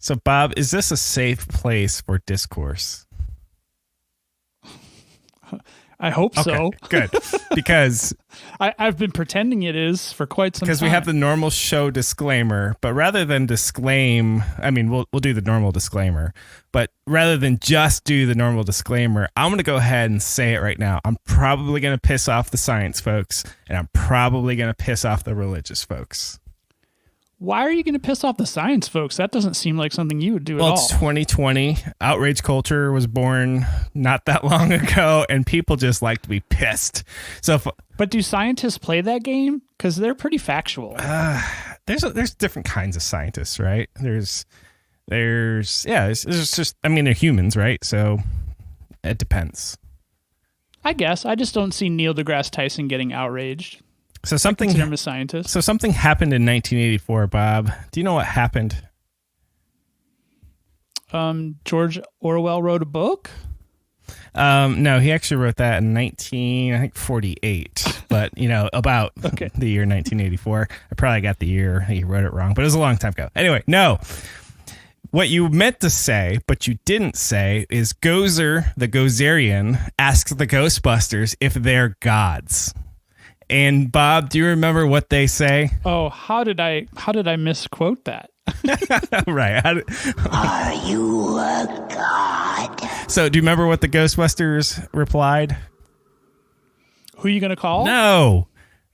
So, Bob, is this a safe place for discourse? I hope so. Good. Because I've been pretending it is for quite some time. Because we have the normal show disclaimer, but rather than disclaim, I mean, we'll do the normal disclaimer, but rather than just do the normal disclaimer, I'm going to go ahead and say it right now. I'm probably going to piss off the science folks, and I'm probably going to piss off the religious folks. Why are you going to piss off the science folks? That doesn't seem like something you would do at all. Well, it's 2020. Outrage culture was born not that long ago, and people just like to be pissed. But do scientists play that game? Because they're pretty factual. There's different kinds of scientists, right? There's just, I mean, they're humans, right? So it depends. I guess. I just don't see Neil deGrasse Tyson getting outraged. So something, I consider him a scientist. So something happened in 1984, Bob. Do you know what happened? George Orwell wrote a book? No, he actually wrote that in 1948, but about the year 1984. I probably got the year he wrote it wrong, but it was a long time ago. Anyway, no. What you meant to say, but you didn't say, is Gozer, the Gozerian, asks the Ghostbusters if they're gods. And Bob, do you remember what they say? Oh, how did I misquote that? Right. Are you a god? So do you remember what the Ghostbusters replied? Who are you going to call? No.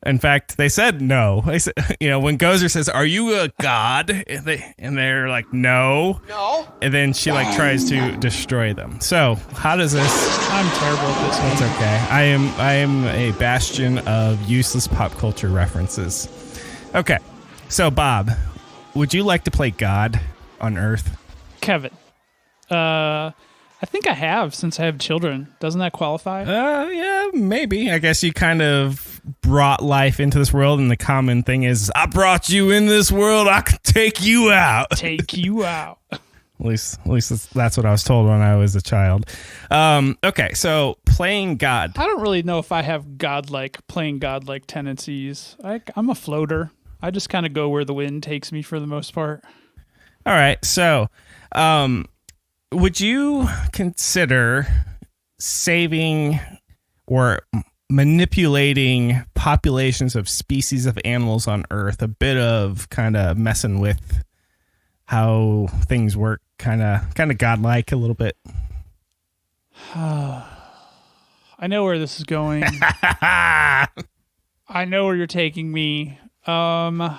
In fact, they said no. They said, when Gozer says, "Are you a god?" and they're like, "No." No. And then she tries to destroy them. So how does this? I'm terrible at this. That's okay. I am a bastion of useless pop culture references. Okay. So Bob, would you like to play God on Earth? Kevin. I think I have since I have children. Doesn't that qualify? Yeah, maybe. I guess you kind of brought life into this world, and the common thing is, I brought you in this world, I can take you out. Take you out. At least that's what I was told when I was a child. Okay, so playing God. I don't really know if I have playing godlike tendencies. I'm a floater. I just kind of go where the wind takes me for the most part. All right, so would you consider saving or manipulating populations of species of animals on Earth a bit of kind of messing with how things work, kind of godlike a little bit? I know where this is going. I know where you're taking me. Oh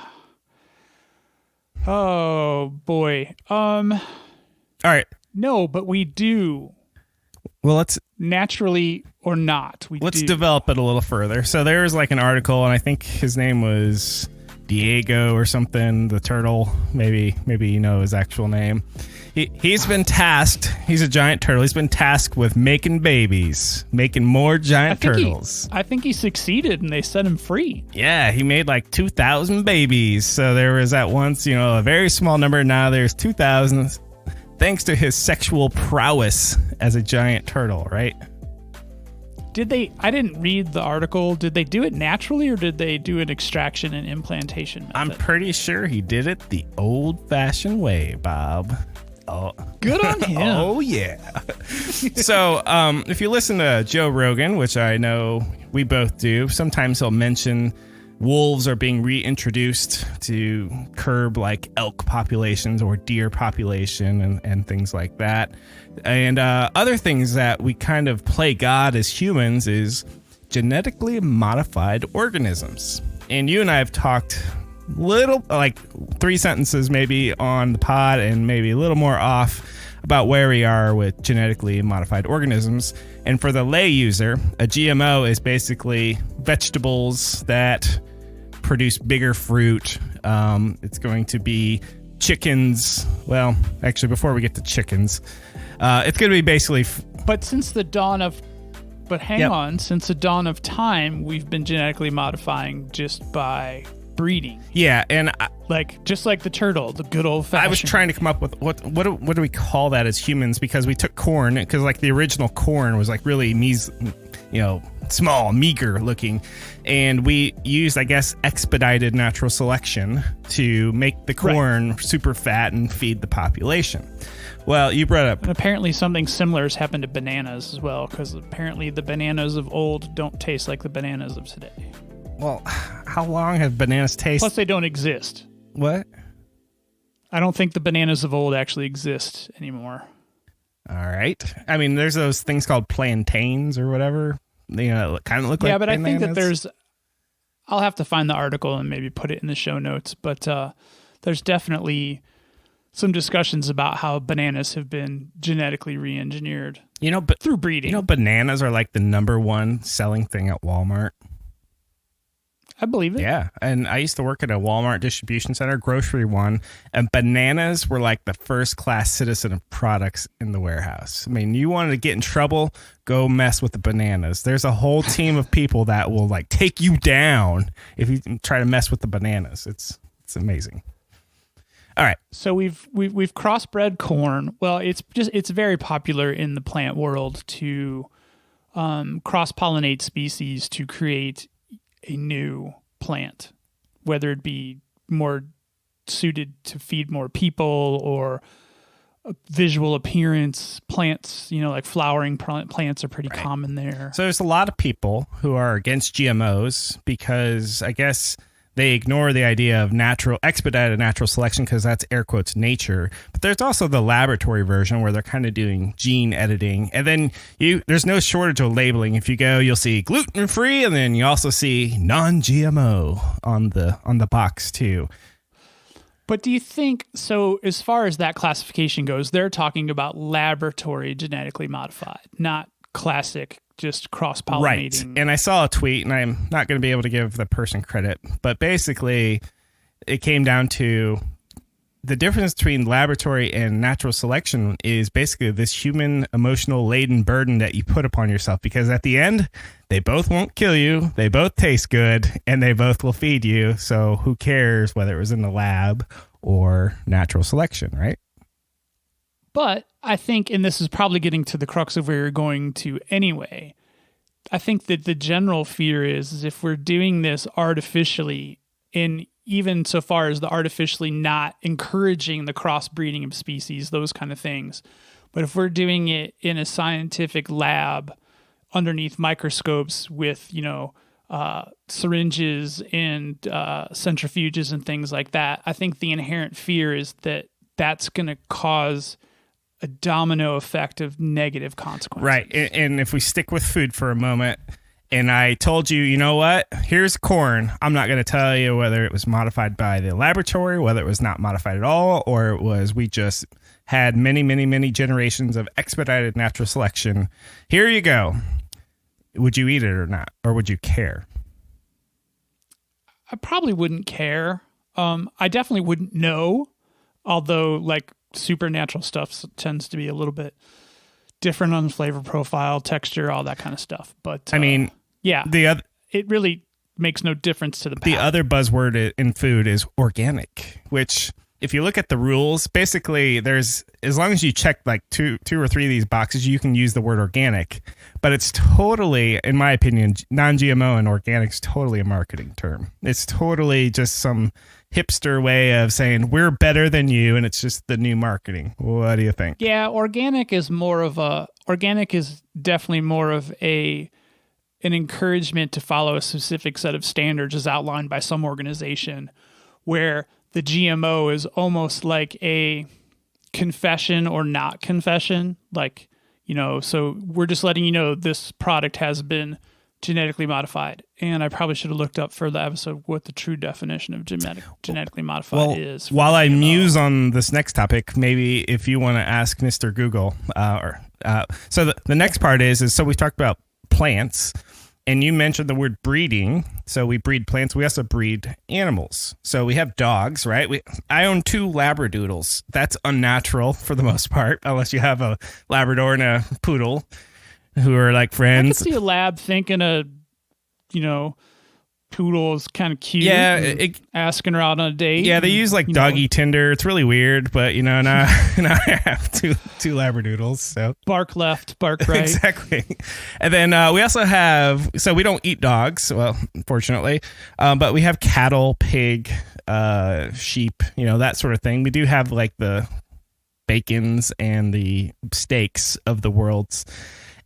boy. All right. No, but we do. Well, let's naturally or not. Let's develop it a little further. So there's an article, and I think his name was Diego or something, the turtle. Maybe his actual name. He's been tasked. He's a giant turtle. He's been tasked with making babies, making more giant turtles. I think he succeeded, and they set him free. Yeah, he made 2,000 babies. So there was at once, a very small number. Now there's 2,000. Thanks to his sexual prowess as a giant turtle, right? I didn't read the article. Did they do it naturally, or did they do an extraction and implantation method? I'm pretty sure he did it the old-fashioned way, Bob. Oh, good on him. Oh, yeah. So if you listen to Joe Rogan, which I know we both do, sometimes he'll mention wolves are being reintroduced to curb elk populations or deer population and things like that. And other things that we kind of play God as humans is genetically modified organisms. And you and I have talked little, 3 sentences maybe on the pod and maybe a little more off about where we are with genetically modified organisms. And for the lay user, a GMO is basically vegetables that produce bigger fruit. It's going to be chickens. Well, actually, before we get to chickens, it's going to be basically. But since the dawn of since the dawn of time, we've been genetically modifying just by breeding. Yeah, and Like, just like the turtle, the good old fashioned. I was trying to come up with what do we call that as humans, because we took corn, because like the original corn was like really small, meager looking, and we used, I guess, expedited natural selection to make the corn super fat and feed the population. Well, you brought up... And apparently something similar has happened to bananas as well, because apparently the bananas of old don't taste like the bananas of today. Well, how long have bananas tasted? Plus, they don't exist. What? I don't think the bananas of old actually exist anymore. All right. I mean, there's those things called plantains or whatever. They kind of look like bananas. Yeah, but I think that there's... I'll have to find the article and maybe put it in the show notes, but there's definitely some discussions about how bananas have been genetically re-engineered through breeding. Bananas are like the number one selling thing at Walmart. I believe it. Yeah, and I used to work at a Walmart distribution center, grocery one, and bananas were like the first class citizen of products in the warehouse. I mean, you wanted to get in trouble, go mess with the bananas. There's a whole team of people that will like take you down if you try to mess with the bananas. It's amazing. All right. So we've crossbred corn. Well, it's very popular in the plant world to cross-pollinate species to create a new plant, whether it be more suited to feed more people or visual appearance. Plants, like flowering plants are pretty common there. So there's a lot of people who are against GMOs because I guess they ignore the idea of expedited natural selection, because that's air quotes nature. But there's also the laboratory version where they're kind of doing gene editing. And then there's no shortage of labeling. If you go, you'll see gluten free, and then you also see non-GMO on the box too. But do you think, so as far as that classification goes, they're talking about laboratory genetically modified, not classic just cross-pollinating. Right. And I saw a tweet, and I'm not going to be able to give the person credit, but basically it came down to the difference between laboratory and natural selection is basically this human emotional laden burden that you put upon yourself, because at the end, they both won't kill you, they both taste good, and they both will feed you. So who cares whether it was in the lab or natural selection, right? But I think, and this is probably getting to the crux of where you're going to anyway, I think that the general fear is if we're doing this artificially, and even so far as the artificially not encouraging the crossbreeding of species, those kind of things, but if we're doing it in a scientific lab underneath microscopes with, syringes and centrifuges and things like that, I think the inherent fear is that that's going to cause a domino effect of negative consequences. Right. And if we stick with food for a moment, and I told you, you know what? Here's corn. I'm not going to tell you whether it was modified by the laboratory, whether it was not modified at all, or it was we just had many, many, many generations of expedited natural selection. Here you go. Would you eat it or not? Or would you care? I probably wouldn't care. I definitely wouldn't know, although like supernatural stuff tends to be a little bit different on the flavor profile, texture, all that kind of stuff. But I mean, yeah, it really makes no difference to the palate. The other buzzword in food is organic, which if you look at the rules, basically there's, as long as you check like two or three of these boxes, you can use the word organic, but it's totally, in my opinion, non-GMO and organic is totally a marketing term. It's totally just some hipster way of saying we're better than you, and it's just the new marketing. What do you think? Yeah, organic is definitely more of an encouragement to follow a specific set of standards as outlined by some organization, where the GMO is almost like a confession or not confession. Like, so we're just letting you know this product has been genetically modified. And I probably should have looked up for the episode what the true definition of genetically modified is. While I muse on this next topic, maybe if you want to ask Mr. Google, so the next part is so we talked about plants, and you mentioned the word breeding. So we breed plants. We also breed animals. So we have dogs, right? I own 2 Labradoodles. That's unnatural for the most part, unless you have a Labrador and a poodle who are like friends. I could see a lab thinking poodle is kind of cute. Yeah, asking her out on a date. Yeah, they use like doggy Tinder. It's really weird, but now I have two labradoodles. So bark left, bark right. Exactly. And then we also have, so we don't eat dogs, well, fortunately, but we have cattle, pig, sheep, that sort of thing. We do have like the bacons and the steaks of the worlds.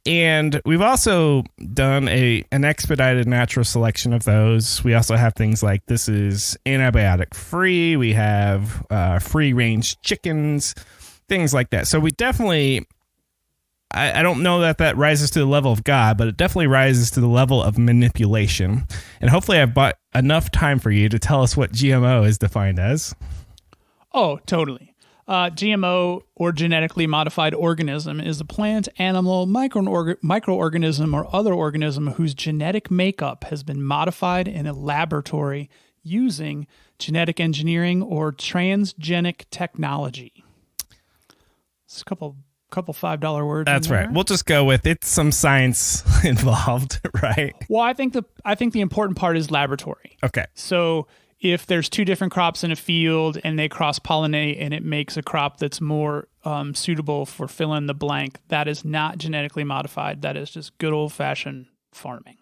And we've also done an expedited natural selection of those. We also have things like this is antibiotic free. We have free range chickens, things like that. So we definitely, I don't know that rises to the level of God, but it definitely rises to the level of manipulation. And hopefully I've bought enough time for you to tell us what GMO is defined as. Oh, totally. GMO, or genetically modified organism, is a plant, animal, microorganism, or other organism whose genetic makeup has been modified in a laboratory using genetic engineering or transgenic technology. It's a couple $5 words. That's right. We'll just go with it's some science involved, right? Well, I think the important part is laboratory. Okay. So if there's two different crops in a field and they cross-pollinate and it makes a crop that's more suitable for fill in the blank, that is not genetically modified. That is just good old-fashioned farming.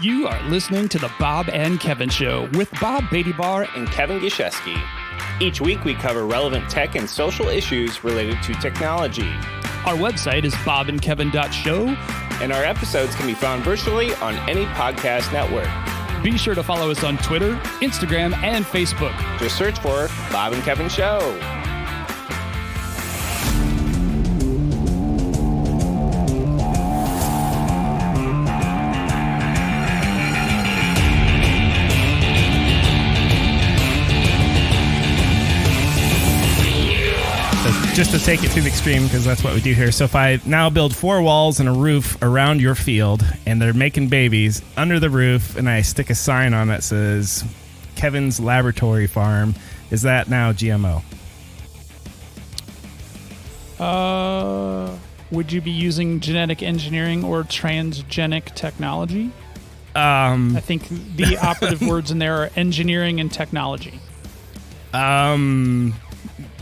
You are listening to the Bob and Kevin Show with Bob Bar and Kevin Gishesky. Each week we cover relevant tech and social issues related to technology. Our website is bobandkevin.show, and our episodes can be found virtually on any podcast network. Be sure to follow us on Twitter, Instagram, and Facebook. Just search for Bob and Kevin Show. Just to take it to the extreme, because that's what we do here. So if I now build 4 walls and a roof around your field, and they're making babies under the roof, and I stick a sign on that says Kevin's Laboratory Farm, is that now GMO? Would you be using genetic engineering or transgenic technology? I think the operative words in there are engineering and technology.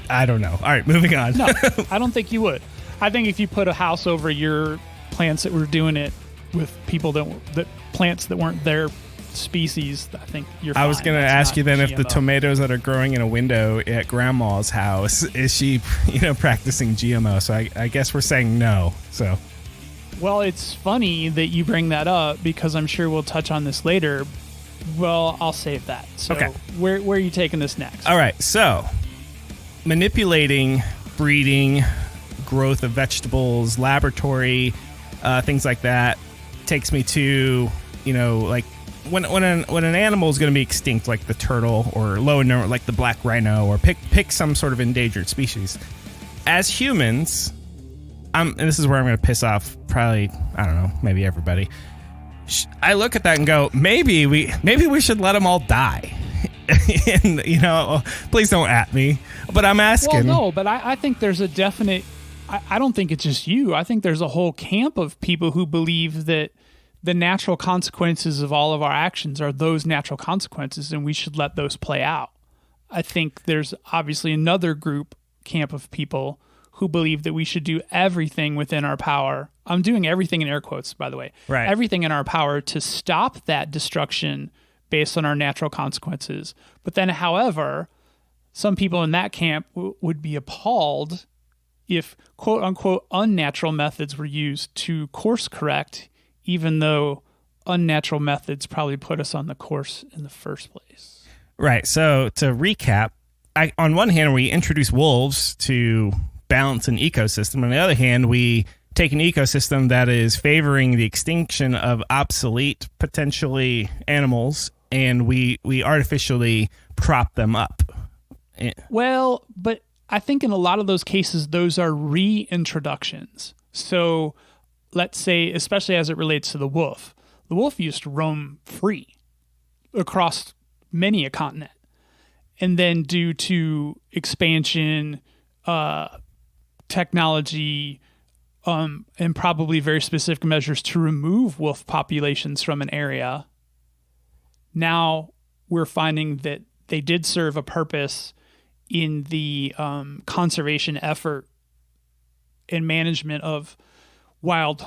I don't know. All right, moving on. No, I don't think you would. I think if you put a house over your plants that were doing it with people that plants that weren't their species, I think you're fine. I was going to ask you then if the tomatoes that are growing in a window at grandma's house, is she, practicing GMO? So I guess we're saying no. So, well, it's funny that you bring that up because I'm sure we'll touch on this later. Well, I'll save that. So okay. Where are you taking this next? All right. So manipulating, breeding, growth of vegetables, laboratory, things like that takes me to, like when an animal is going to be extinct, like the turtle, or low in number, like the black rhino, or pick some sort of endangered species. As humans, and this is where I'm going to piss off probably, I don't know, maybe everybody. I look at that and go, maybe we should let them all die. And please don't at me, but I'm asking. Well, no, but I think there's a definite. I don't think it's just you. I think there's a whole camp of people who believe that the natural consequences of all of our actions are those natural consequences, and we should let those play out. I think there's obviously another camp of people who believe that we should do everything within our power. I'm doing everything in air quotes, by the way. Right. Everything in our power to stop that destruction based on our natural consequences. But then, however, some people in that camp would be appalled if quote unquote unnatural methods were used to course correct, even though unnatural methods probably put us on the course in the first place. Right. So to recap, on one hand, we introduce wolves to balance an ecosystem. On the other hand, we take an ecosystem that is favoring the extinction of obsolete, potentially, animals, and we artificially prop them up. Well, but I think in a lot of those cases, those are reintroductions. So let's say, especially as it relates to the wolf used to roam free across many a continent. And then due to expansion, technology, and probably very specific measures to remove wolf populations from an area, now we're finding that they did serve a purpose in the conservation effort and management of wild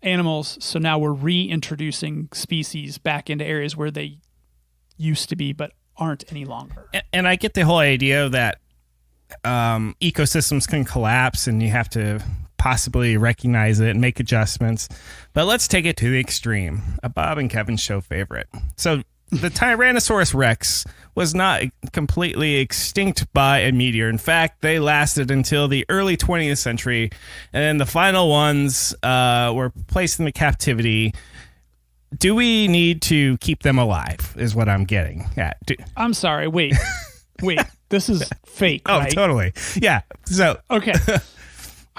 animals. So now we're reintroducing species back into areas where they used to be but aren't any longer. And I get the whole idea that ecosystems can collapse and you have to possibly recognize it and make adjustments. But let's take it to the extreme. A Bob and Kevin show favorite. So the Tyrannosaurus Rex was not completely extinct by a meteor. In fact, they lasted until the early 20th century, and then the final ones were placed into captivity. Do we need to keep them alive, is what I'm getting at. I'm sorry, wait. This is fake, right? Oh, totally. Yeah, so... Okay.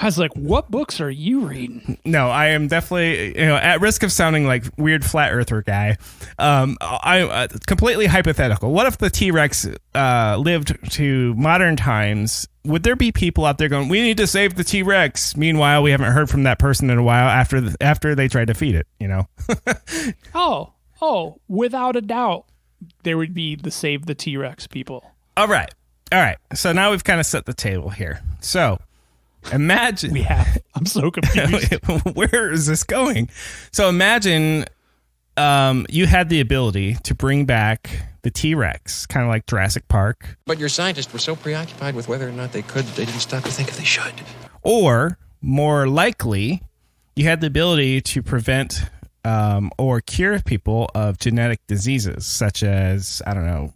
I was like, what books are you reading? No, I am definitely, at risk of sounding like weird flat earther guy. I'm completely hypothetical. What if the T-Rex lived to modern times? Would there be people out there going, we need to save the T-Rex? Meanwhile, we haven't heard from that person in a while after they tried to feed it, Oh, without a doubt, there would be the save the T-Rex people. All right. So now we've kind of set the table here. So... imagine we have. I'm so confused. Where is this going? So imagine you had the ability to bring back the T-Rex, kind of like Jurassic Park. But your scientists were so preoccupied with whether or not they could, they didn't stop to think if they should. Or, more likely, you had the ability to prevent or cure people of genetic diseases, such as, I don't know,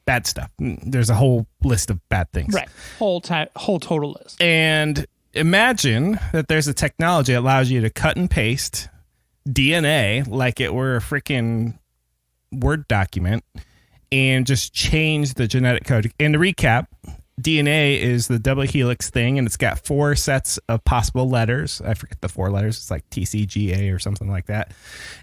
bad stuff. There's a whole list of bad things. Right. Whole total list. And imagine that there's a technology that allows you to cut and paste DNA like it were a freaking Word document and just change the genetic code. And to recap, DNA is the double helix thing, and it's got 4 sets of possible letters. I forget the 4 letters. It's like TCGA or something like that.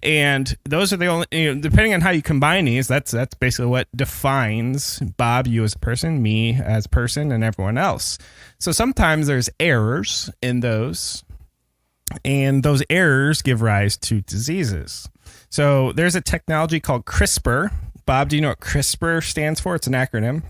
And those are the only, depending on how you combine these, that's basically what defines Bob, you as a person, me as a person, and everyone else. So sometimes there's errors in those, and those errors give rise to diseases. So there's a technology called CRISPR. Bob, do you know what CRISPR stands for? It's an acronym.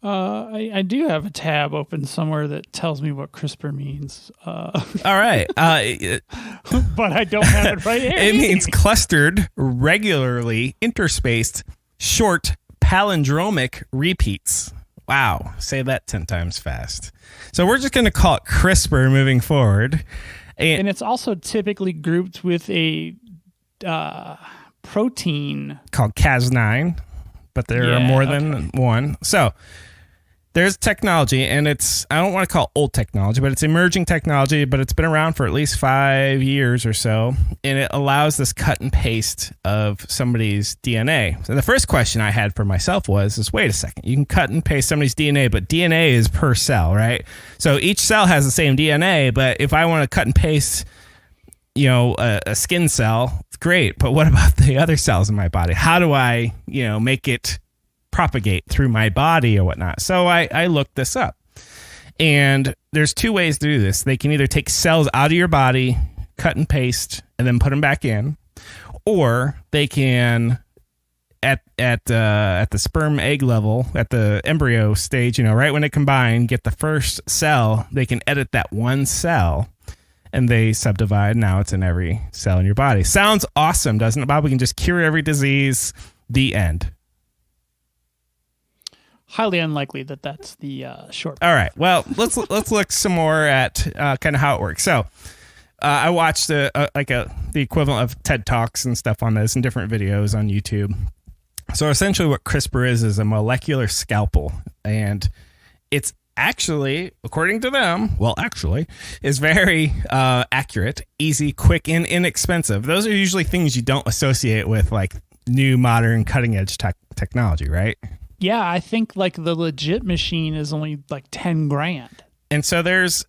I do have a tab open somewhere that tells me what CRISPR means. All right. But I don't have it right here. It means clustered, regularly interspaced, short palindromic repeats. Wow. Say that 10 times fast. So we're just going to call it CRISPR moving forward. And it's also typically grouped with a protein called Cas9, but there are more than one. So there's technology, and it's, I don't want to call it old technology, but it's emerging technology, but it's been around for at least 5 years or so, and it allows this cut and paste of somebody's DNA. So the first question I had for myself was, wait a second, you can cut and paste somebody's DNA, but DNA is per cell, right? So each cell has the same DNA, but if I want to cut and paste, a skin cell, great, but what about the other cells in my body? How do I, make it propagate through my body or whatnot? So I looked this up, and there's 2 ways to do this. They can either take cells out of your body, cut and paste, and then put them back in, or they can at the sperm egg level, at the embryo stage, right when they combine, get the first cell, they can edit that one cell, and they subdivide. Now it's in every cell in your body. Sounds awesome, doesn't it, Bob? We can just cure every disease. The end. Highly unlikely that that's the short. All right. Well, let's look some more at kind of how it works. So I watched the equivalent of TED Talks and stuff on this and different videos on YouTube. So essentially what CRISPR is a molecular scalpel, and it's actually, according to them, is very accurate, easy, quick, and inexpensive. Those are usually things you don't associate with like new, modern, cutting-edge technology, right? Yeah, I think like the legit machine is only like $10,000. And so there's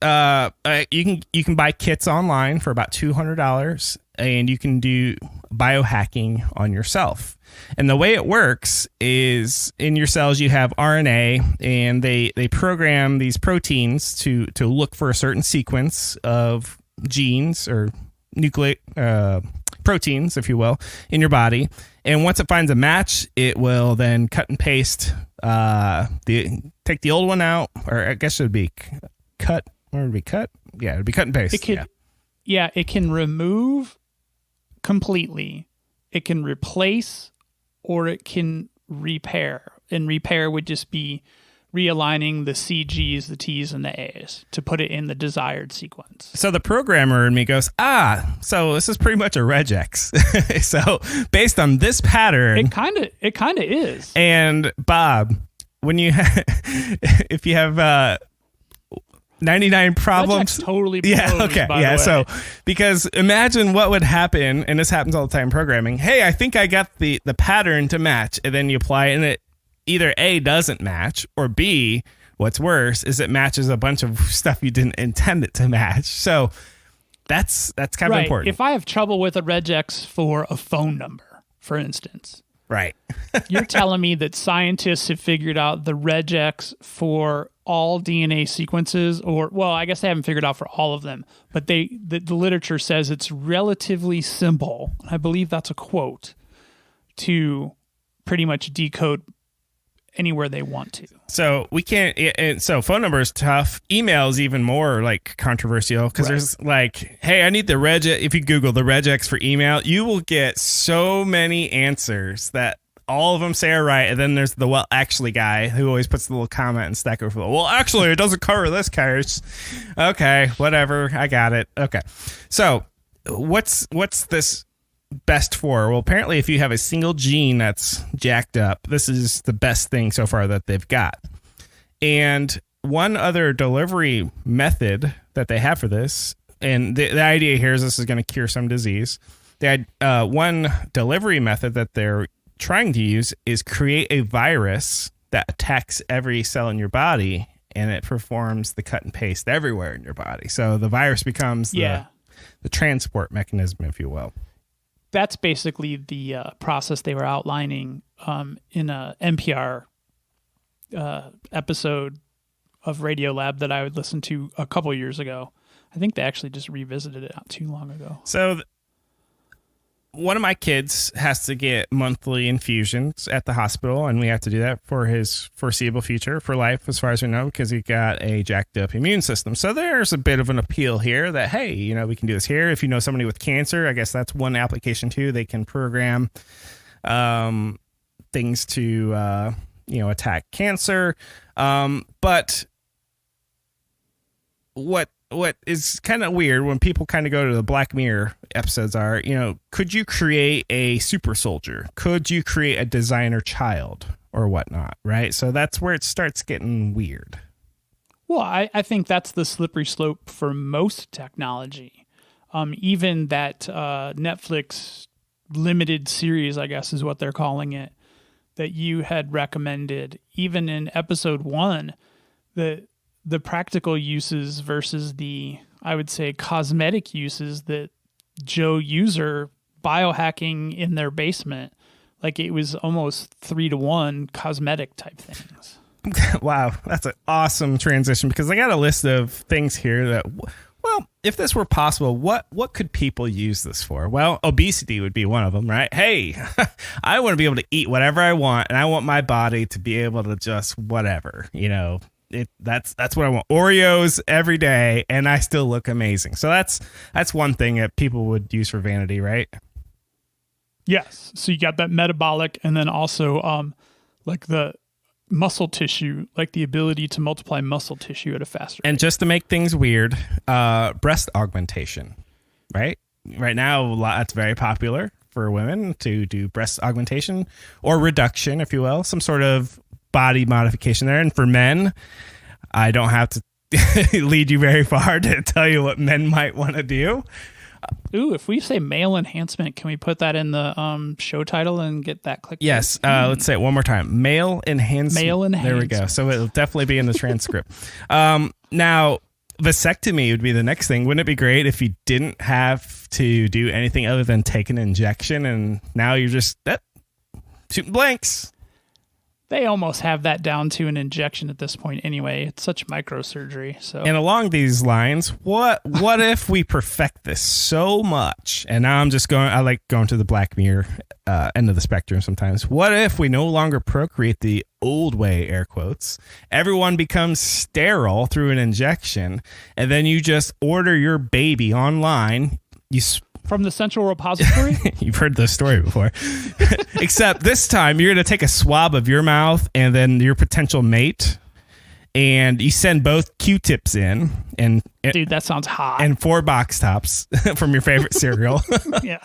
you can buy kits online for about $200, and you can do biohacking on yourself. And the way it works is in your cells you have RNA, and they program these proteins to look for a certain sequence of genes or proteins, if you will, in your body. And once it finds a match, it will then cut and paste, take the old one out, or I guess it would be cut. Or would it be cut? Yeah, it would be cut and paste. It can remove completely. It can replace, or it can repair. And repair would just be realigning the CGs, the T's, and the A's to put it in the desired sequence. So the programmer in me goes, so this is pretty much a regex. So based on this pattern, it kind of is. And Bob, when you if you have 99 problems, regex totally blows, yeah, okay, by yeah. the way. So because imagine what would happen, and this happens all the time in programming. Hey, I think I got the pattern to match, and then you apply it, and it either A, doesn't match, or B, what's worse is it matches a bunch of stuff you didn't intend it to match. So that's kind of important. If I have trouble with a regex for a phone number, for instance, right? You're telling me that scientists have figured out the regex for all DNA sequences, or, well, I guess they haven't figured out for all of them, but the literature says it's relatively simple. I believe that's a quote, to pretty much decode anywhere they want to. So we can't. So phone number is tough. Email is even more like controversial because there's like, hey, I need the regex. If you Google the regex for email, you will get so many answers that all of them say are right, and then there's the well actually guy who always puts the little comment and stack over. Well, actually, it doesn't cover this case. Okay, whatever. I got it. Okay, so what's this best for? Well, apparently if you have a single gene that's jacked up, this is the best thing so far that they've got. And one other delivery method that they have for this, and the idea here is this is going to cure some disease. They had one delivery method that they're trying to use is create a virus that attacks every cell in your body, and it performs the cut and paste everywhere in your body. So the virus becomes the transport mechanism, if you will. That's basically the process they were outlining in a NPR episode of Radiolab that I would listen to a couple years ago. I think they actually just revisited it not too long ago. So one of my kids has to get monthly infusions at the hospital, and we have to do that for his foreseeable future, for life, as far as we know, because he got a jacked up immune system. So there's a bit of an appeal here that, hey, we can do this here. If you know somebody with cancer, I guess that's one application too. They can program things to, attack cancer. But what is kind of weird when people kind of go to the Black Mirror episodes are, could you create a super soldier? Could you create a designer child or whatnot? Right. So that's where it starts getting weird. Well, I think that's the slippery slope for most technology. Even that Netflix limited series, I guess is what they're calling it, that you had recommended, even in episode 1, the practical uses versus the, I would say, cosmetic uses that Joe user biohacking in their basement, like it was almost 3-to-1 cosmetic type things. Wow, that's an awesome transition, because I got a list of things here that, well, if this were possible, what could people use this for? Well, obesity would be one of them, right? Hey, I want to be able to eat whatever I want, and I want my body to be able to just whatever, that's what I want. Oreos every day, and I still look amazing. So that's one thing that people would use for vanity, right? Yes. So you got that metabolic, and then also like the muscle tissue, like the ability to multiply muscle tissue at a faster rate. And just to make things weird, breast augmentation, right? Right now, that's very popular for women to do breast augmentation or reduction, if you will, some sort of body modification there. And for men, I don't have to lead you very far to tell you what men might want to do. Ooh, if we say male enhancement, can we put that in the show title and get that clicked? Yes. Let's say it one more time. Male enhancement. Male enhancement. There we go. So it'll definitely be in the transcript. Now, vasectomy would be the next thing. Wouldn't it be great if you didn't have to do anything other than take an injection, and now you're just shooting blanks? They almost have that down to an injection at this point anyway. It's such microsurgery. So, And along these lines, what if we perfect this so much? And now I like going to the Black Mirror end of the spectrum sometimes. What if we no longer procreate the old way, air quotes? Everyone becomes sterile through an injection, and then you just order your baby online. From the central repository? You've heard this story before. Except this time you're going to take a swab of your mouth and then your potential mate, and you send both Q-tips in. And dude, that sounds hot. And 4 box tops from your favorite cereal. Yeah.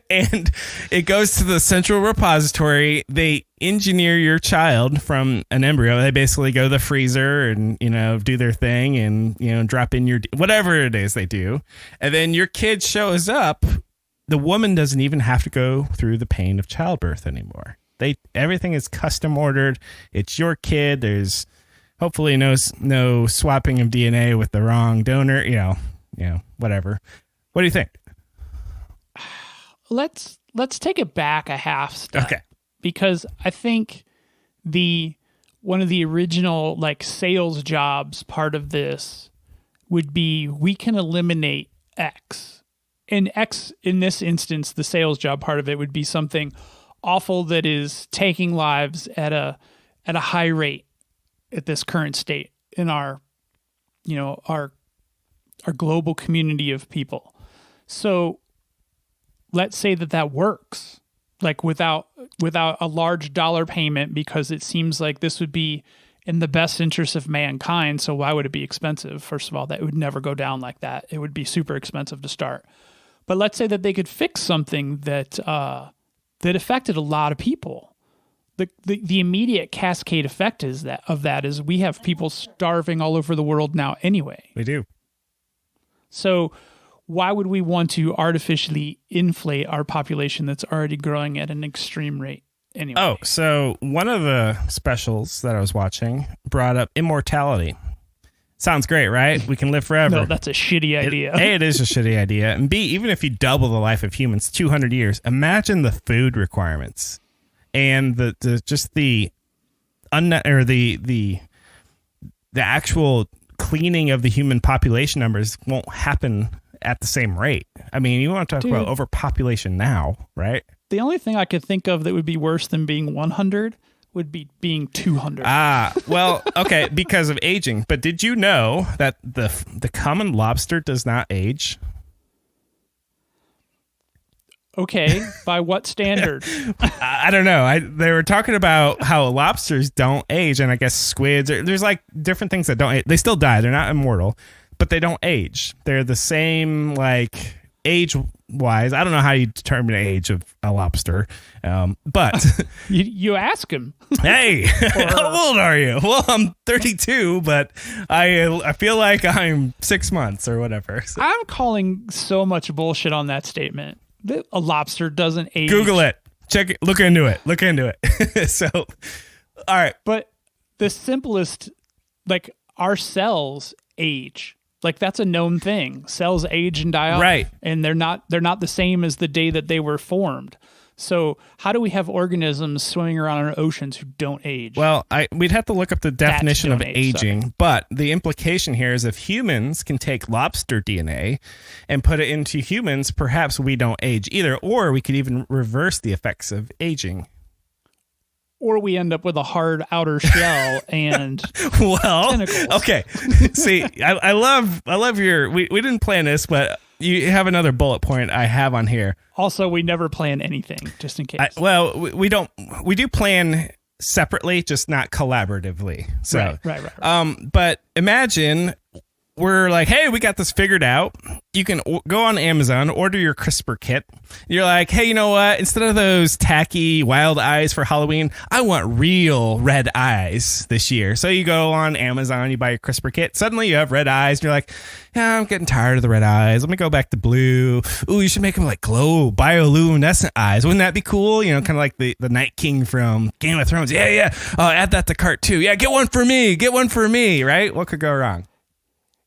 And it goes to the central repository. They engineer your child from an embryo. They basically go to the freezer and, do their thing and, drop in whatever it is they do. And then your kid shows up. The woman doesn't even have to go through the pain of childbirth anymore. Everything is custom ordered. It's your kid. There's hopefully no swapping of DNA with the wrong donor, whatever. What do you think? Let's take it back a half step. Okay. Because I think one of the original sales jobs part of this would be we can eliminate X. And X in this instance, the sales job part of it would be something awful that is taking lives at a high rate at this current state in our global community of people. So let's say that works, without a large dollar payment, because it seems like this would be in the best interest of mankind. So why would it be expensive? First of all, that would never go down like that. It would be super expensive to start. But let's say that they could fix something that affected a lot of people. The immediate cascade effect is we have people starving all over the world now anyway. We do. So why would we want to artificially inflate our population that's already growing at an extreme rate anyway? Oh, so one of the specials that I was watching brought up immortality. Sounds great, right? We can live forever. No, that's a shitty idea. It is a shitty idea. And B, even if you double the life of humans, 200 years, imagine the food requirements. And the actual cleaning of the human population numbers won't happen at the same rate. I mean, you want to talk about overpopulation now, right? The only thing I could think of that would be worse than being 100 would be being 200. Well, okay, because of aging. But did you know that the common lobster does not age? Okay, by what standard? I don't know. They were talking about how lobsters don't age, and I guess squids. There's different things that don't age. They still die. They're not immortal, but they don't age. They're the same age-wise. I don't know how you determine the age of a lobster, but you ask him. Hey, how old are you? Well, I'm 32, but I feel like I'm 6 months or whatever. So. I'm calling so much bullshit on that statement. A lobster doesn't age. Google it. Check it. Look into it. So, all right. But the simplest, our cells age. That's a known thing. Cells age and die off. Right. And they're not the same as the day that they were formed. So how do we have organisms swimming around in our oceans who don't age? Well, we'd have to look up the definition of aging, but the implication here is if humans can take lobster DNA and put it into humans, perhaps we don't age either, or we could even reverse the effects of aging. Or we end up with a hard outer shell and tentacles. Okay. See, I love your. We didn't plan this, but you have another bullet point I have on here. Also, we never plan anything, just in case. We don't. We do plan separately, just not collaboratively. So, right. But imagine we're like, hey, we got this figured out. You can go on Amazon, order your CRISPR kit. You're like, hey, you know what? Instead of those tacky wild eyes for Halloween, I want real red eyes this year. So you go on Amazon, you buy your CRISPR kit. Suddenly you have red eyes. And you're like, yeah, I'm getting tired of the red eyes. Let me go back to blue. Ooh, you should make them glow, bioluminescent eyes. Wouldn't that be cool? Kind of like the Night King from Game of Thrones. Yeah. Oh, add that to cart too. Yeah, get one for me. Right? What could go wrong?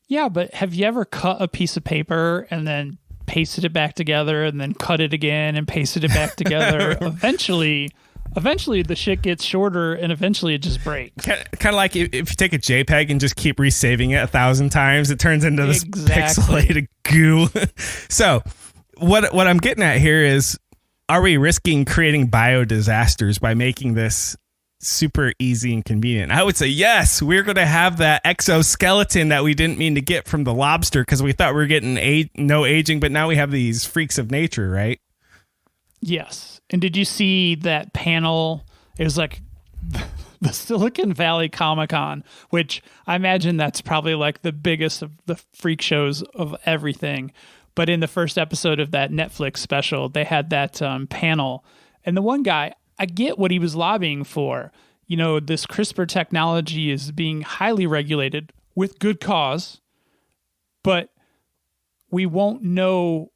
Yeah, but have you ever cut a piece of paper and then pasted it back together and then cut it again and pasted it back together? Eventually, Eventually, the shit gets shorter, and eventually it just breaks. Kind of like if you take a JPEG and just keep resaving it 1,000 times, it turns into this pixelated goo. So what I'm getting at here is, are we risking creating bio disasters by making this super easy and convenient? I would say yes. We're going to have that exoskeleton that we didn't mean to get from the lobster because we thought we were getting no aging, but now we have these freaks of nature, right? Yes. And did you see that panel? It was like the Silicon Valley Comic-Con, which I imagine that's probably like the biggest of the freak shows of everything. But in the first episode of that Netflix special, they had that panel. And the one guy, I get what he was lobbying for. You know, this CRISPR technology is being highly regulated with good cause, but we won't know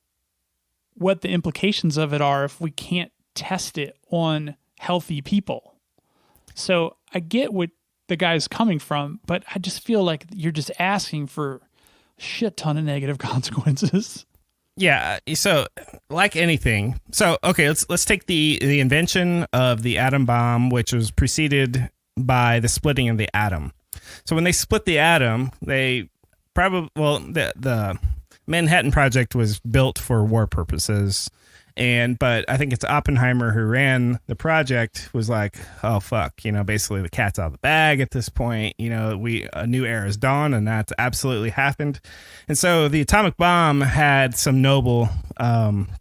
what the implications of it are if we can't test it on healthy people. So I get what the guy's coming from, but I just feel like you're just asking for a shit ton of negative consequences. Yeah. So like anything. So, okay, let's take the invention of the atom bomb, which was preceded by the splitting of the atom. So when they split the atom, they probably, the Manhattan Project was built for war purposes. But I think it's Oppenheimer who ran the project was like, oh, fuck, basically the cat's out of the bag at this point. A new era is dawned, and that's absolutely happened. And so the atomic bomb had some noble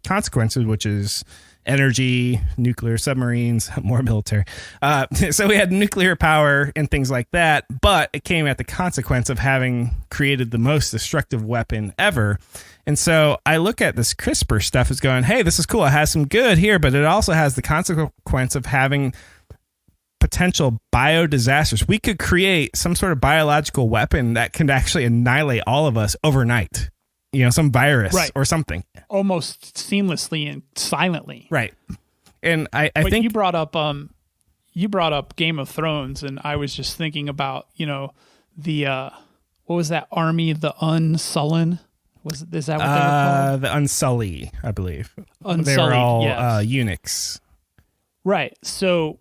consequences, which is energy, nuclear submarines, more military. So we had nuclear power and things like that, but it came at the consequence of having created the most destructive weapon ever. And so I look at this CRISPR stuff as going, hey, this is cool. It has some good here, but it also has the consequence of having potential bio disasters. We could create some sort of biological weapon that can actually annihilate all of us overnight. Some virus or something. Almost seamlessly and silently. Right. And I think you brought up Game of Thrones, and I was just thinking about, the what was that army, the Unsullen? Is that what they were called? The Unsullied, I believe. Unsullied, they were all yes. eunuchs. Right. So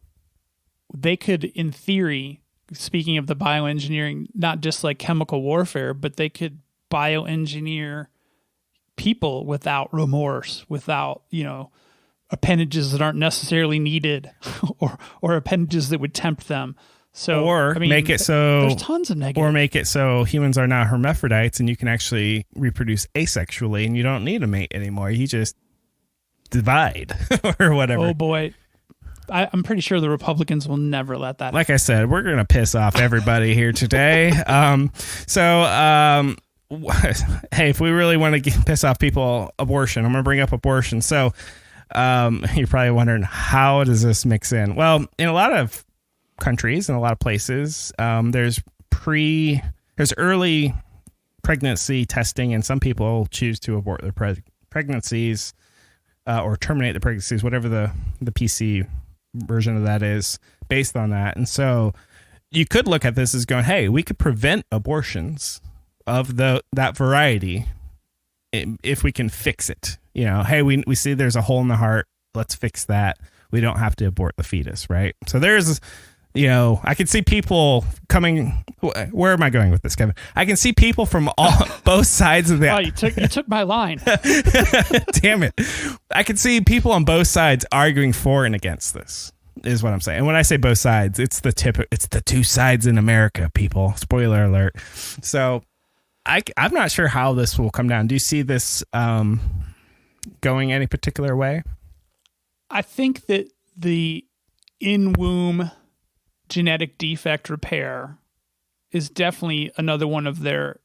they could, in theory, speaking of the bioengineering, not just like chemical warfare, but they could bioengineer people without remorse, without, appendages that aren't necessarily needed or appendages that would tempt them. So, make it so there's tons of negative. Or make it so humans are now hermaphrodites and you can actually reproduce asexually and you don't need a mate anymore. You just divide or whatever. Oh boy. I'm pretty sure the Republicans will never let that Like I said, we're going to piss off everybody here today. Hey, if we really want to piss off people, abortion. I'm going to bring up abortion. So you're probably wondering, how does this mix in? Well, in a lot of countries and a lot of places, there's early pregnancy testing, and some people choose to abort their pregnancies or terminate the pregnancies, whatever the PC version of that is, based on that. And so you could look at this as going, hey, we could prevent abortions of that variety if we can fix it. Hey, we see there's a hole in the heart, let's fix that. We don't have to abort the fetus, right? So there's I can see people coming. Where am I going with this, Kevin? I can see people from both sides of the. Oh, you took my line. Damn it! I can see people on both sides arguing for and against this. Is what I'm saying. And when I say both sides, it's the two sides in America, people. Spoiler alert. So, I'm not sure how this will come down. Do you see this going any particular way? I think that the in-womb genetic defect repair is definitely another one of their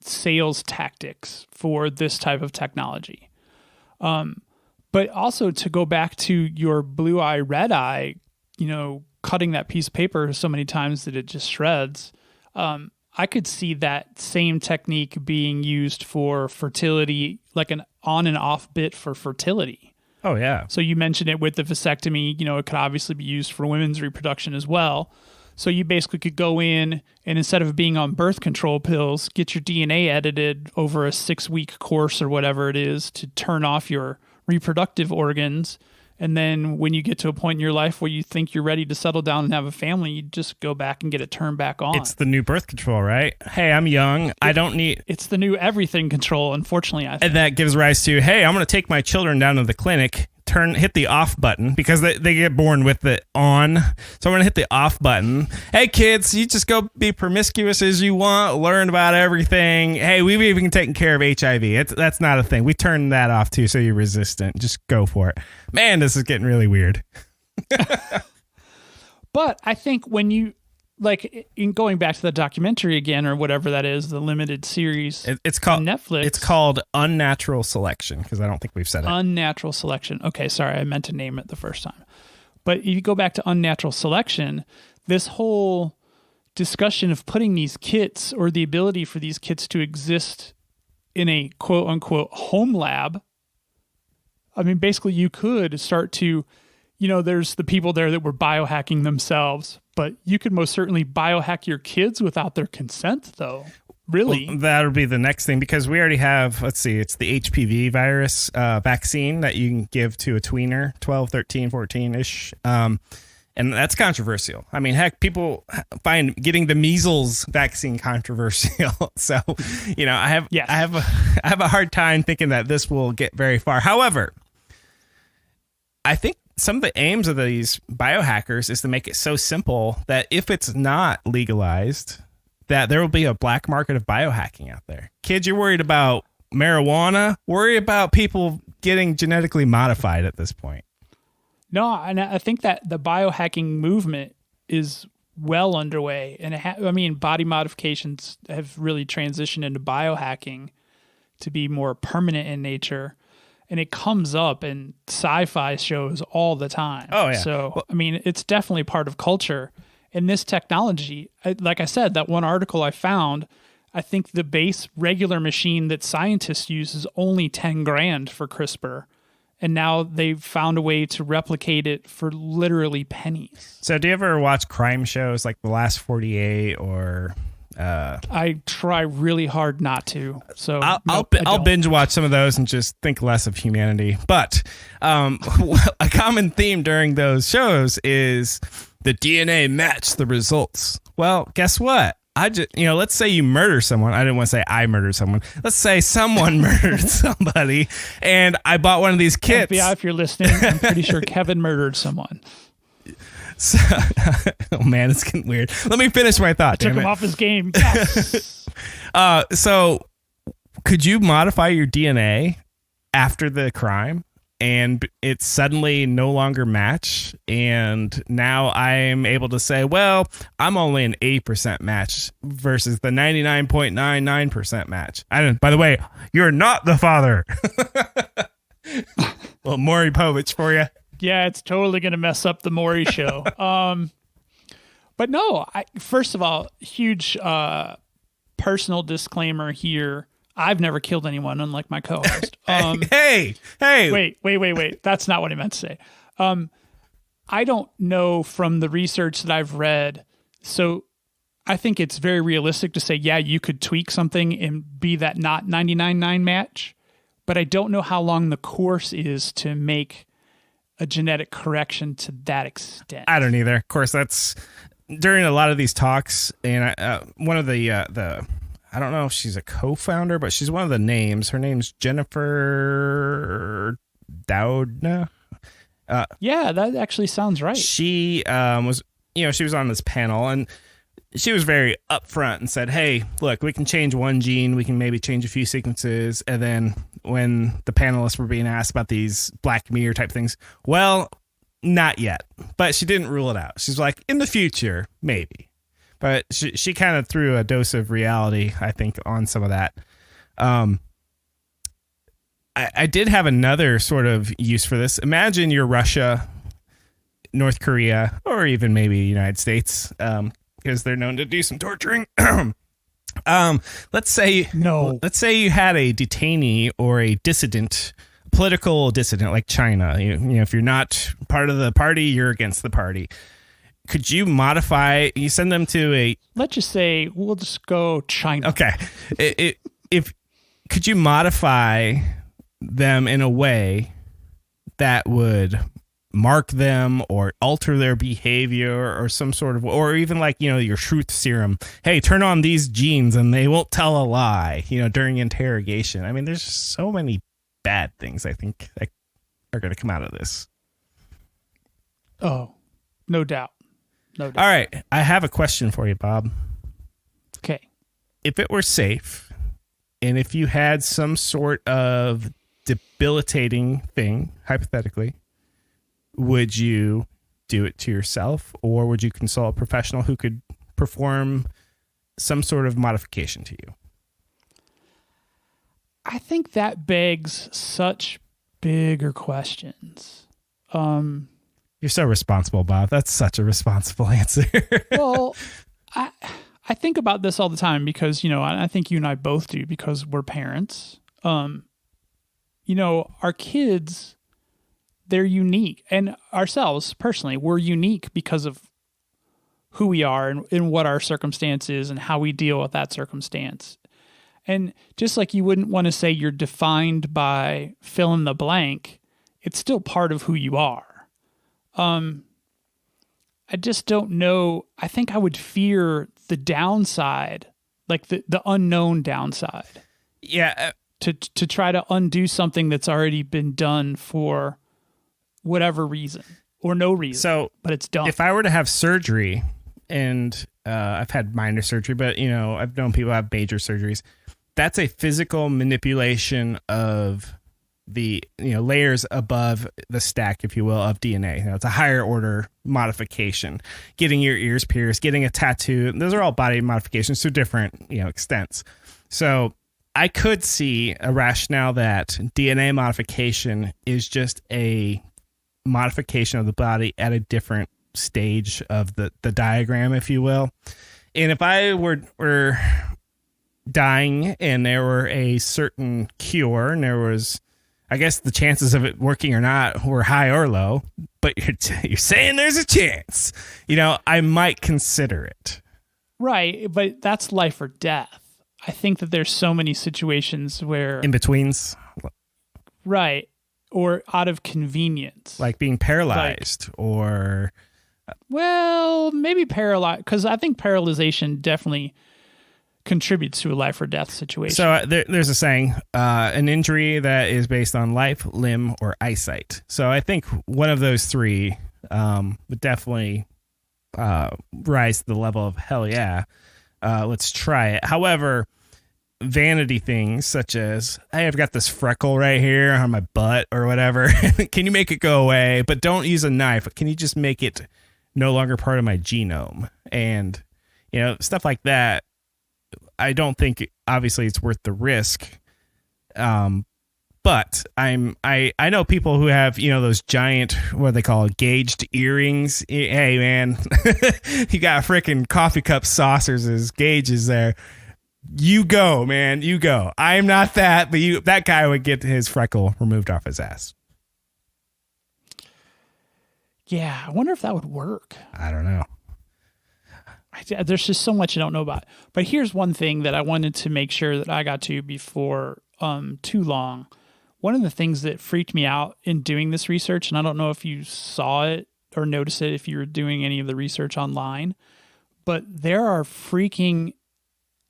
sales tactics for this type of technology. But also, to go back to your blue eye, red eye, cutting that piece of paper so many times that it just shreds. I could see that same technique being used for fertility, like an on and off bit for fertility. Oh, yeah. So you mentioned it with the vasectomy. It could obviously be used for women's reproduction as well. So you basically could go in and, instead of being on birth control pills, get your DNA edited over a 6-week course or whatever it is to turn off your reproductive organs. And then when you get to a point in your life where you think you're ready to settle down and have a family, you just go back and get it turned back on. It's the new birth control, right? Hey, I'm young. I don't need... It's the new everything control, unfortunately, I think. And that gives rise to, hey, I'm going to take my children down to the clinic, hit the off button, because they get born with it on. So I'm going to hit the off button. Hey, kids, you just go be promiscuous as you want, learn about everything. Hey, we've even taken care of HIV. That's not a thing. We turned that off, too, so you're resistant. Just go for it. Man, this is getting really weird. But I think when you... Like, in going back to the documentary again, or whatever that is, the limited series it's called on Netflix. It's called Unnatural Selection, because I don't think we've said it. Unnatural Selection. Okay, sorry, I meant to name it the first time. But if you go back to Unnatural Selection, this whole discussion of putting these kits, or the ability for these kits to exist in a quote-unquote home lab, I mean, basically you could start to... there's the people there that were biohacking themselves, but you could most certainly biohack your kids without their consent, though. Really? Well, that'll be the next thing, because we already have, it's the HPV virus vaccine that you can give to a tweener, 12, 13, 14-ish. And that's controversial. I mean, heck, people find getting the measles vaccine controversial. So, I have a hard time thinking that this will get very far. However, I think some of the aims of these biohackers is to make it so simple that if it's not legalized, that there will be a black market of biohacking out there. Kids, you're worried about marijuana? Worry about people getting genetically modified at this point. No, and I think that the biohacking movement is well underway. And body modifications have really transitioned into biohacking to be more permanent in nature. And it comes up in sci-fi shows all the time. Oh, yeah. So, it's definitely part of culture. And this technology, like I said, that one article I found, I think the base regular machine that scientists use is only $10,000 for CRISPR. And now they've found a way to replicate it for literally pennies. So do you ever watch crime shows like The Last 48 or... I try really hard not to. So I'll binge watch some of those and just think less of humanity. But a common theme during those shows is the DNA matched the results. Well, guess what? Let's say you murder someone. I didn't want to say I murdered someone. Let's say someone murdered somebody, and I bought one of these kits. FBI, if you're listening, I'm pretty sure Kevin murdered someone. So, oh man, it's getting weird. Let me finish my thought. Took him off his game. Yes. So could you modify your DNA after the crime and it suddenly no longer match? And now I'm able to say, well, I'm only an 8% match versus the 99.99% match. By the way, you're not the father. Well, Maury Povich for you. Yeah, it's totally going to mess up the Maury show. But no, first of all, huge personal disclaimer here. I've never killed anyone, unlike my co-host. Hey! Wait. That's not what I meant to say. I don't know from the research that I've read. So I think it's very realistic to say, yeah, you could tweak something and be that not 99.9 match. But I don't know how long the course is to make a genetic correction to that extent. I don't either. Of course, that's during a lot of these talks, and one of the I don't know if she's a co-founder, but she's one of the names. Her name's Jennifer Doudna. Yeah, that actually sounds right. She she was on this panel, and she was very upfront and said, hey, look, we can change one gene. We can maybe change a few sequences. And then when the panelists were being asked about these Black Mirror type things, well, not yet. But she didn't rule it out. She's like, in the future, maybe. But she kind of threw a dose of reality, I think, on some of that. I did have another sort of use for this. Imagine you're Russia, North Korea, or even maybe the United States, because they're known to do some torturing. Let's say you had a detainee or a dissident, political dissident like China. You know, if you're not part of the party, you're against the party. Could you modify? You send them to a. Let's just say we'll just go China. Okay, could you modify them in a way that would mark them or alter their behavior or some sort of, or even like, your truth serum. Hey, turn on these genes and they won't tell a lie, during interrogation. I mean, there's just so many bad things I think that are going to come out of this. Oh, no doubt. No doubt. All right. I have a question for you, Bob. Okay. If it were safe and if you had some sort of debilitating thing, hypothetically, would you do it to yourself or would you consult a professional who could perform some sort of modification to you? I think that begs such bigger questions. You're so responsible, Bob. That's such a responsible answer. Well, I think about this all the time because, I think you and I both do because we're parents. Our kids, they're unique. And ourselves, personally, we're unique because of who we are and what our circumstance is and how we deal with that circumstance. And just like you wouldn't want to say you're defined by fill in the blank, it's still part of who you are. I just don't know. I think I would fear the downside, like the unknown downside. Yeah. To try to undo something that's already been done for whatever reason or no reason. So, but it's done. If I were to have surgery, and I've had minor surgery, but I've known people have major surgeries. That's a physical manipulation of the layers above the stack, if you will, of DNA. It's a higher order modification. Getting your ears pierced, getting a tattoo, those are all body modifications to different extents. So I could see a rationale that DNA modification is just a modification of the body at a different stage of the diagram, if you will. And if I were dying and there were a certain cure and there was, I guess the chances of it working or not were high or low, but you're saying there's a chance, I might consider it. Right. But that's life or death. I think that there's so many situations where in-betweens. Right. Or out of convenience. Like being paralyzed or... Well, maybe paralyzed, because I think paralyzation definitely contributes to a life or death situation. So there's a saying, an injury that is based on life, limb, or eyesight. So I think one of those three would definitely rise to the level of hell yeah, let's try it. However, vanity things such as, hey, I've got this freckle right here on my butt or whatever. Can you make it go away? But don't use a knife. Can you just make it no longer part of my genome? And, stuff like that. I don't think obviously it's worth the risk. But I know people who have, those giant, what they call gauged earrings. Hey man, you got freaking coffee cup saucers as gauges there. You go, man, you go. I'm not that, but that guy would get his freckle removed off his ass. Yeah, I wonder if that would work. I don't know. There's just so much I don't know about. But here's one thing that I wanted to make sure that I got to before too long. One of the things that freaked me out in doing this research, and I don't know if you saw it or noticed it if you were doing any of the research online, but there are freaking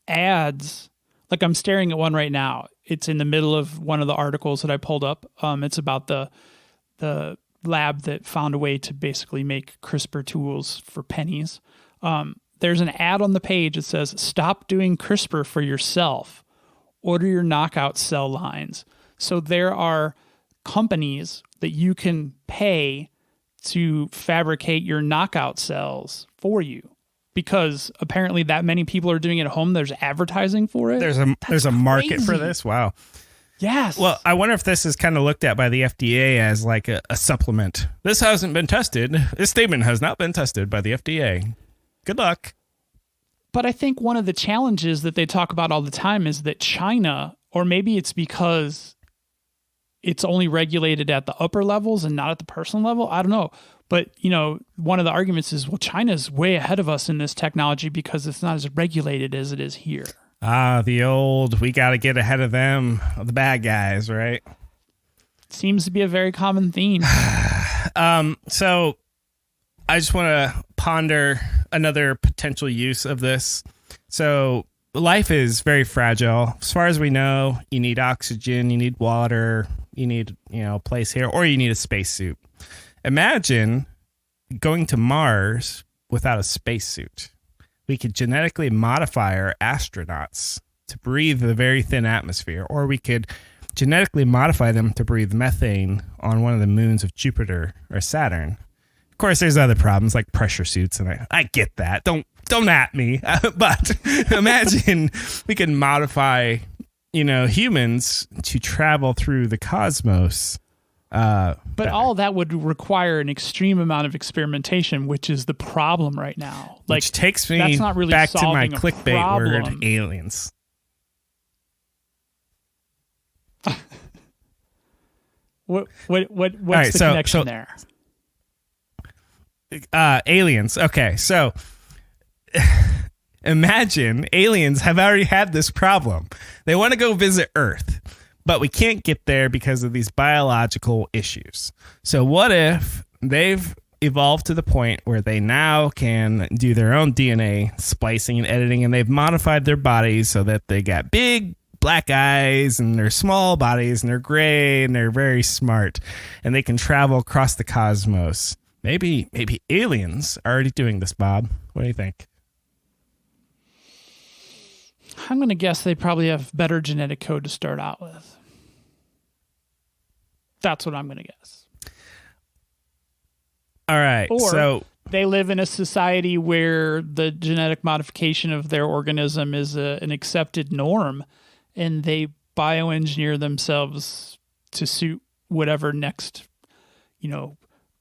ads. Like I'm staring at one right now. It's in the middle of one of the articles that I pulled up. It's about the lab that found a way to basically make CRISPR tools for pennies. There's an ad on the page that says, "Stop doing CRISPR for yourself. Order your knockout cell lines." So there are companies that you can pay to fabricate your knockout cells for you, because apparently that many people are doing it at home. There's advertising for it. There's a market for this. Wow. Yes. Well, I wonder if this is kind of looked at by the FDA as like a supplement. This hasn't been tested. This statement has not been tested by the FDA. Good luck. But I think one of the challenges that they talk about all the time is that China, or maybe it's because it's only regulated at the upper levels and not at the personal level. I don't know. But, one of the arguments is, well, China's way ahead of us in this technology because it's not as regulated as it is here. The old, we got to get ahead of them, the bad guys, right? Seems to be a very common theme. So I just want to ponder another potential use of this. So life is very fragile. As far as we know, you need oxygen, you need water, you need, a place here, or you need a spacesuit. Imagine going to Mars without a spacesuit. We could genetically modify our astronauts to breathe the very thin atmosphere, or we could genetically modify them to breathe methane on one of the moons of Jupiter or Saturn. Of course, there's other problems like pressure suits, and I get that. Don't at me. But imagine we can modify, humans to travel through the cosmos. But all that would require an extreme amount of experimentation, which is the problem right now. Which takes me that's not really back to my solving a clickbait problem. word, aliens. What's the connection there? Aliens. Okay, so imagine aliens have already had this problem. They want to go visit Earth, but we can't get there because of these biological issues. So what if they've evolved to the point where they now can do their own DNA splicing and editing, and they've modified their bodies so that they got big black eyes and they're small bodies and they're gray and they're very smart and they can travel across the cosmos. Maybe aliens are already doing this, Bob. What do you think? I'm going to guess they probably have better genetic code to start out with. That's what I'm going to guess. All right. Or so they live in a society where the genetic modification of their organism is an accepted norm, and they bioengineer themselves to suit whatever next,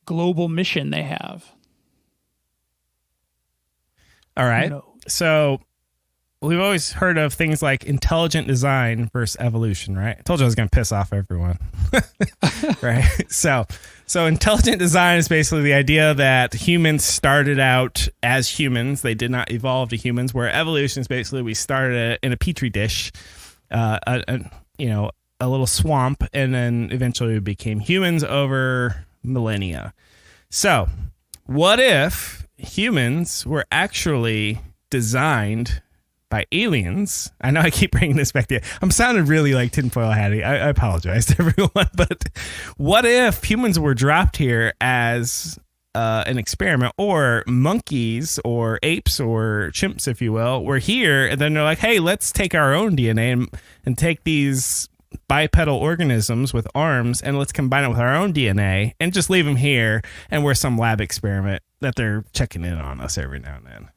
global mission they have. All right. So we've always heard of things like intelligent design versus evolution, right? I told you I was going to piss off everyone. Right. So intelligent design is basically the idea that humans started out as humans. They did not evolve to humans, where evolution is basically we started in a petri dish, a little swamp, and then eventually we became humans over millennia. So what if humans were actually designed by aliens? I know I keep bringing this back to you. I'm sounding really like tinfoil hatty. I apologize to everyone, but what if humans were dropped here as an experiment, or monkeys or apes or chimps, if you will, were here, and then they're like, hey, let's take our own DNA and take these bipedal organisms with arms and let's combine it with our own DNA and just leave them here, and we're some lab experiment that they're checking in on us every now and then.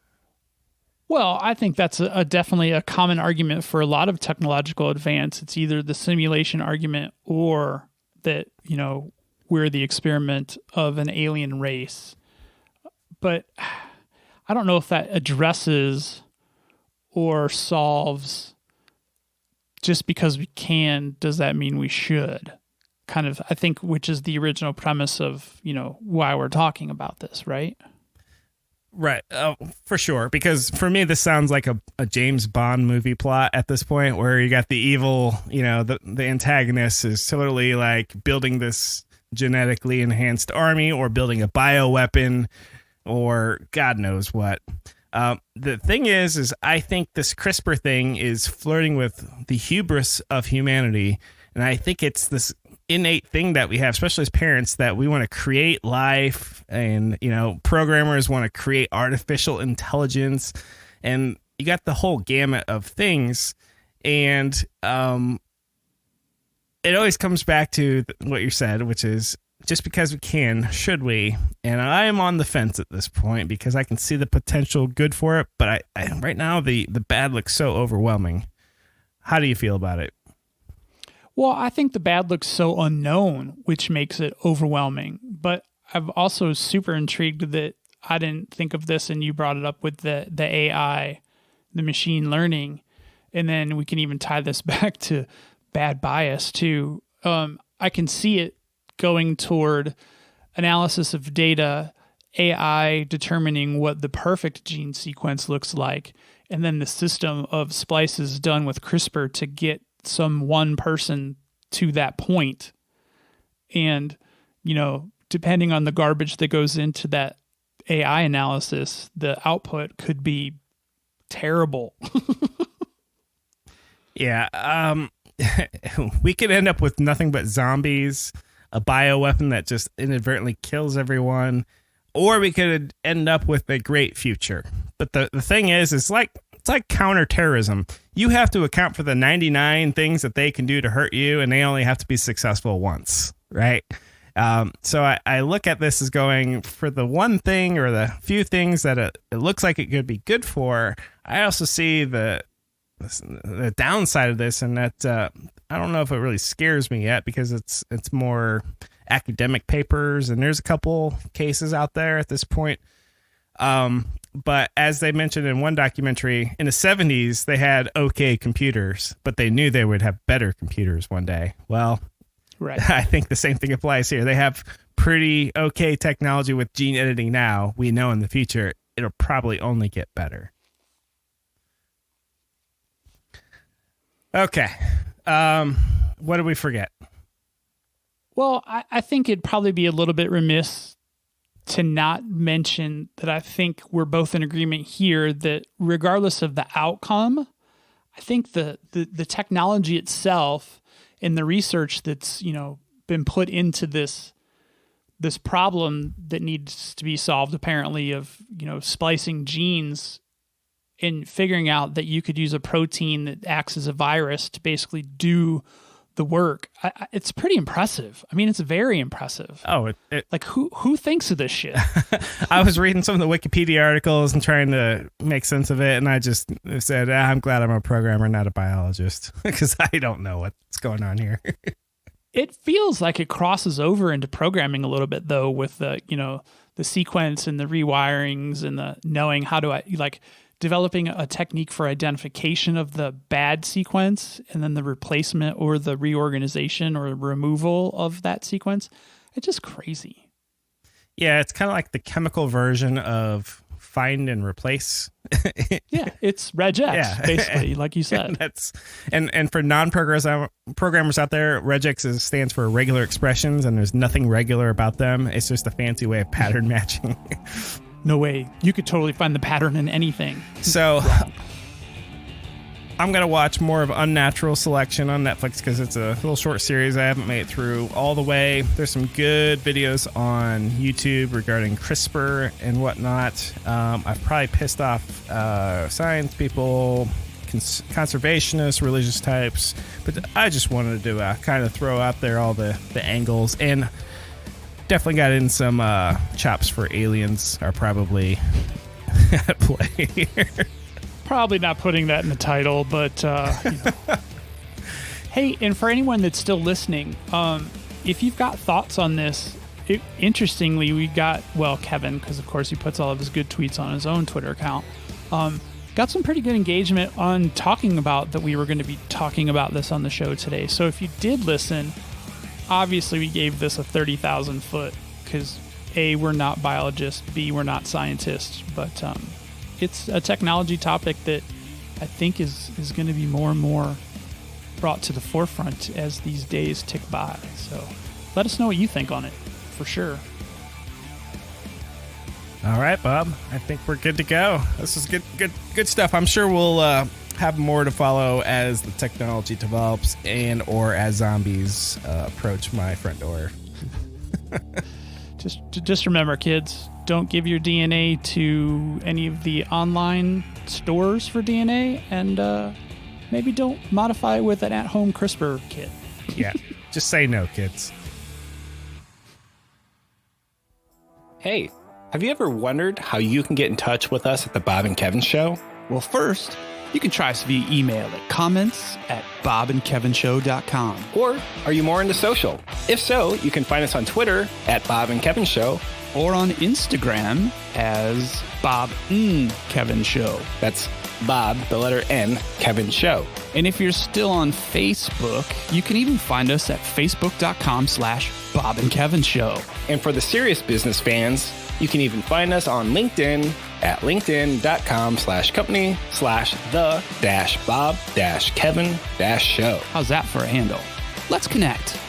Well, I think that's definitely a common argument for a lot of technological advance. It's either the simulation argument or that, we're the experiment of an alien race. But I don't know if that addresses or solves just because we can, does that mean we should? Kind of, I think, which is the original premise of, why we're talking about this, right? Right. For sure. Because for me, this sounds like a James Bond movie plot at this point, where you got the evil, the antagonist is totally like building this genetically enhanced army or building a bioweapon or God knows what. The thing is I think this CRISPR thing is flirting with the hubris of humanity. And I think it's this innate thing that we have, especially as parents, that we want to create life, and, programmers want to create artificial intelligence, and you got the whole gamut of things. And it always comes back to what you said, which is just because we can, should we? And I am on the fence at this point because I can see the potential good for it, but I right now the bad looks so overwhelming. How do you feel about it? Well, I think the bad looks so unknown, which makes it overwhelming. But I'm also super intrigued that I didn't think of this, and you brought it up with the AI, the machine learning, and then we can even tie this back to bad bias too. I can see it going toward analysis of data, AI determining what the perfect gene sequence looks like, and then the system of splices done with CRISPR to get some one person to that point, and depending on the garbage that goes into that AI analysis, the output could be terrible. Yeah. We could end up with nothing but zombies, a bioweapon that just inadvertently kills everyone, or we could end up with a great future. But the thing is, it's like counterterrorism. You have to account for the 99 things that they can do to hurt you, and they only have to be successful once, right? So I look at this as going for the one thing or the few things that it looks like it could be good for. I also see the downside of this, and that I don't know if it really scares me yet, because it's more academic papers, and there's a couple cases out there at this point. But as they mentioned in one documentary, in the 70s, they had okay computers, but they knew they would have better computers one day. Well, Right. I think the same thing applies here. They have pretty okay technology with gene editing now. We know in the future, it'll probably only get better. Okay. What did we forget? Well, I think it'd probably be a little bit remiss to not mention that I think we're both in agreement here that regardless of the outcome, I think the technology itself and the research that's, been put into this problem that needs to be solved, apparently, of, splicing genes and figuring out that you could use a protein that acts as a virus to basically do the work. It's pretty impressive. I mean, it's very impressive. Oh, like who thinks of this shit? I was reading some of the Wikipedia articles and trying to make sense of it, and I just said, I'm glad I'm a programmer, not a biologist, because I don't know what's going on here. It feels like it crosses over into programming a little bit, though, with the sequence and the rewirings and the knowing how to developing a technique for identification of the bad sequence and then the replacement or the reorganization or removal of that sequence. It's just crazy. Yeah, it's kind of like the chemical version of find and replace. Yeah, it's regex, basically, like you said. And for non-programmers out there, regex stands for regular expressions, and there's nothing regular about them. It's just a fancy way of pattern matching. No way. You could totally find the pattern in anything. So I'm going to watch more of Unnatural Selection on Netflix because it's a little short series. I haven't made it through all the way. There's some good videos on YouTube regarding CRISPR and whatnot. I've probably pissed off science people, conservationists, religious types, but I just wanted to kind of throw out there all the angles, and definitely got in some chops for aliens are probably at play here. Probably not putting that in the title, but hey, and for anyone that's still listening, if you've got thoughts on this, interestingly, we got, Kevin, because of course he puts all of his good tweets on his own Twitter account, got some pretty good engagement on talking about that we were going to be talking about this on the show today. So if you did listen, obviously we gave this a 30,000 foot because A, we're not biologists, B, we're not scientists, but it's a technology topic that I think is going to be more and more brought to the forefront as these days tick by. So let us know what you think on it, for sure. All right, Bob. I think we're good to go. This is good stuff. I'm sure we'll have more to follow as the technology develops and or as zombies approach my front door. Just remember, kids, don't give your DNA to any of the online stores for DNA, and maybe don't modify it with an at-home CRISPR kit. Yeah, just say no, kids. Hey, have you ever wondered how you can get in touch with us at the Bob and Kevin Show? Well, first, you can try us via email at comments@BobandKevinShow.com. Or are you more into social? If so, you can find us on Twitter at Bob and Kevin Show. Or on Instagram as Bob.Kevin Show. That's Bob, the letter N, Kevin Show. And if you're still on Facebook, you can even find us at Facebook.com/BobandKevinShow. And for the serious business fans, you can even find us on LinkedIn at linkedin.com/company/the-Bob-Kevin-Show. How's that for a handle? Let's connect.